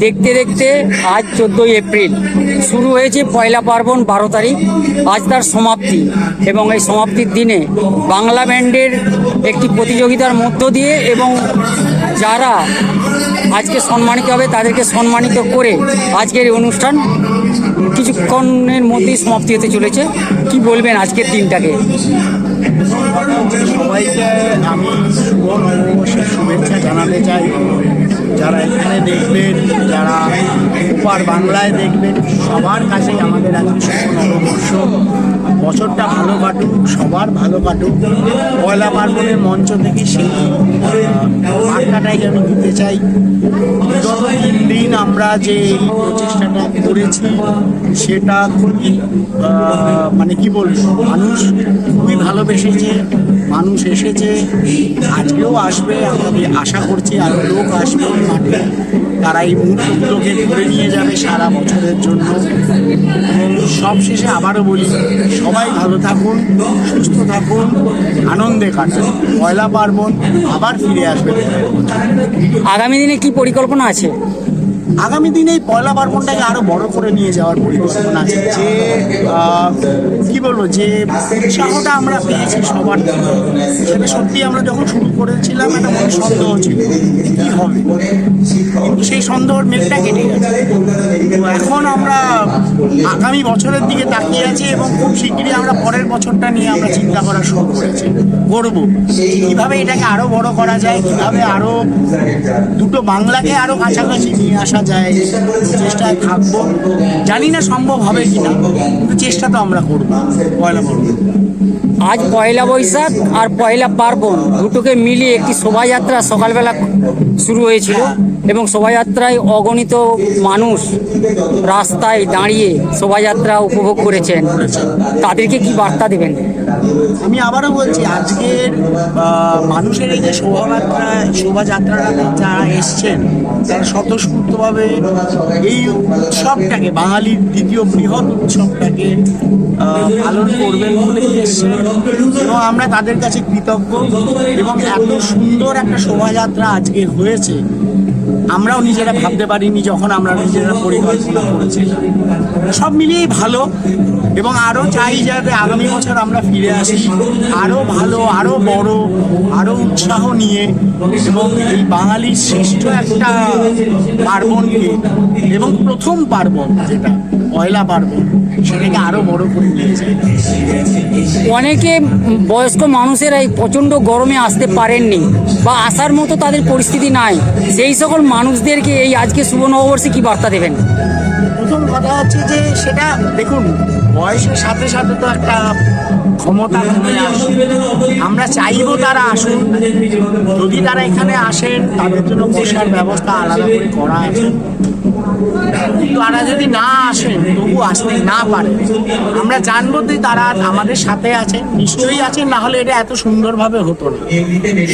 দেখতে দেখতে আজ 14ই এপ্রিল শুরু হয়েছে পয়লা পার্বণ 12 তারিখ, আজ তার সমাপ্তি। এবং এই সমাপ্তির দিনে বাংলা ব্যান্ডের একটি প্রতিযোগিতার মধ্য দিয়ে এবং যারা আজকে সম্মানিত হবে তাদেরকে সম্মানিত করে আজকের এই অনুষ্ঠান কিছুক্ষণের মধ্যেই সমাপ্তি হতে চলেছে। কি বলবেন আজকের দিনটাকে? সবাইকে আমি শুভ নববর্ষের শুভেচ্ছা জানাতে চাই। যারা এখানে দেখবেন, যারা ওপার বাংলায় দেখবেন, সবার কাছেই আমাদের আজকে শুভ নববর্ষ। বছরটা ভালো কাটুক, সবার ভালো কাটুক। পয়লা পার্বণের মঞ্চ থেকে সেই বার্তাটাই আমি দিতে চাই। বিগত 3 দিন আমরা যে প্রচেষ্টাটা করেছি সেটা খুবই মানে কি বলবো, মানুষ খুবই ভালোবেসেছে, মানুষ এসেছে, আজকেও আসবে। আমি আশা করছি আরও লোক আসবে মাঠে, তারা এই মুহূর্তগুলোকে ঘুরে নিয়ে যাবে সারা বছরের জন্য। এবং সবশেষে আবারও বলি, সবাই ভালো থাকুন, সুস্থ থাকুন, আনন্দে কাটুন। পয়লা পার্বণ আবার ফিরে আসবে। আগামী দিনে কি পরিকল্পনা আছে? আগামী দিনে এই পয়লা পার্বণটাকে আরও বড় করে নিয়ে যাওয়ার পরিকল্পনা আছে। যে কী বলবো, যে উৎসাহটা আমরা পেয়েছি সবার থেকে, সেটা সত্যি আমরা যখন শুরু করেছিলাম একটা মনে সন্দেহ ছিল কী হবে, কিন্তু সেই সন্দেহের মেঘটা কেটে গেছে। তো এখন আমরা আগামী বছরের দিকে তাকিয়ে আছি এবং খুব শিগগিরই আমরা পরের বছরটা নিয়ে আমরা চিন্তা করা শুরু করব কীভাবে এটাকে আরও বড় করা যায়, কীভাবে আরও দুটো বাংলাকে আরও কাছাকাছি নিয়ে আসা যায়। চেষ্টায় থাকবো, জানি না সম্ভব হবে কিনা, কিন্তু চেষ্টা তো আমরা করবো। পয়লা পার্বণ, আজ পয়লা বৈশাখ আর পয়লা পার্বণ দুটোকে মিলিয়ে একটি শোভাযাত্রা সকালবেলা শুরু হয়েছিল এবং শোভাযাত্রায় অগণিত মানুষ রাস্তায় দাঁড়িয়ে শোভাযাত্রা উপভোগ করেছেন। তাদেরকে কি বার্তা দেবেন? আমি আবারও বলছি, আজকের মানুষের এই যে শোভাযাত্রাটা যারা এসছেন, তারা স্বতঃস্ফূর্তভাবে এই উৎসবটাকে, বাঙালির দ্বিতীয় বৃহৎ উৎসবটাকে পালন করবেন বলেই এসছেন এবং আমরা তাদের কাছে কৃতজ্ঞ। এবং এত সুন্দর একটা শোভাযাত্রা আজকে হয়েছে, আমরাও নিজেরা ভাবতে পারিনি যখন আমরা নিজেরা পরিকল্পনা করেছি। সব মিলিয়েই ভালো এবং আরও চাই যাতে আগামী বছর আমরা ফিরে আসি আরও ভালো, আরও বড়, আরও উৎসাহ নিয়ে এবং এই বাঙালির শ্রেষ্ঠ একটা পার্বণকে এবং প্রথম পার্বণ যেটা পয়লা পার্বণ, সেটাকে আরও বড় করে নিয়ে যায়। অনেকে বয়স্ক মানুষেরা এই প্রচণ্ড গরমে আসতে পারেননি বা আসার মতো তাদের পরিস্থিতি নাই, সেই সকল মানুষদেরকে এই আজকে শুভ নববর্ষে কী বার্তা দেবেন? প্রথম কথা হচ্ছে যে সেটা দেখুন, বয়সের সাথে সাথে তো একটা ক্ষমতা কমে আসে। আমরা চাইবো তারা আসুন, যদি তারা এখানে আসেন তাদের জন্য বসার ব্যবস্থা আলাদা করে করা আছে। তারা যদি না আসেন, তবু আসতে না পারে, আমরা জানবো যে তারা আমাদের সাথে আছেন, নিশ্চয়ই আছেন, না হলে এটা এত সুন্দরভাবে হতো না।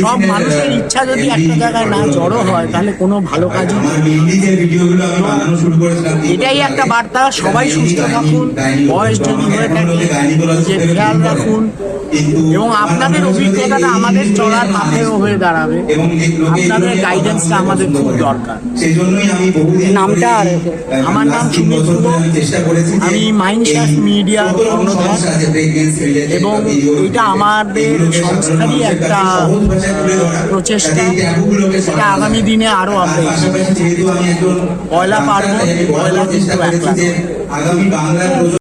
সব মানুষের ইচ্ছা যদি একটা জায়গায় না জড়ো হয়, তাহলে কোনো ভালো কাজই এটাই একটা বার্তা। সবাই সুস্থ থাকুন, বয়স যদি হয়ে থাকে নিজের খেয়াল রাখুন এবং আপনাদের অভিজ্ঞতাটা আমাদের চলার মাঠেও হয়ে দাঁড়াবে। আপনাদের গাইডেন্সটা আমাদের খুব দরকার। নামটা? আমার নাম সুমিত, আমি মাইন্ডশাফট মিডিয়া কর্ণধার এবং এটা আমাদের সংস্থারই একটা প্রচেষ্টা। এটা আগামী দিনে আরও আমরা পয়লা পার্বণ, পয়লা কিন্তু একলা।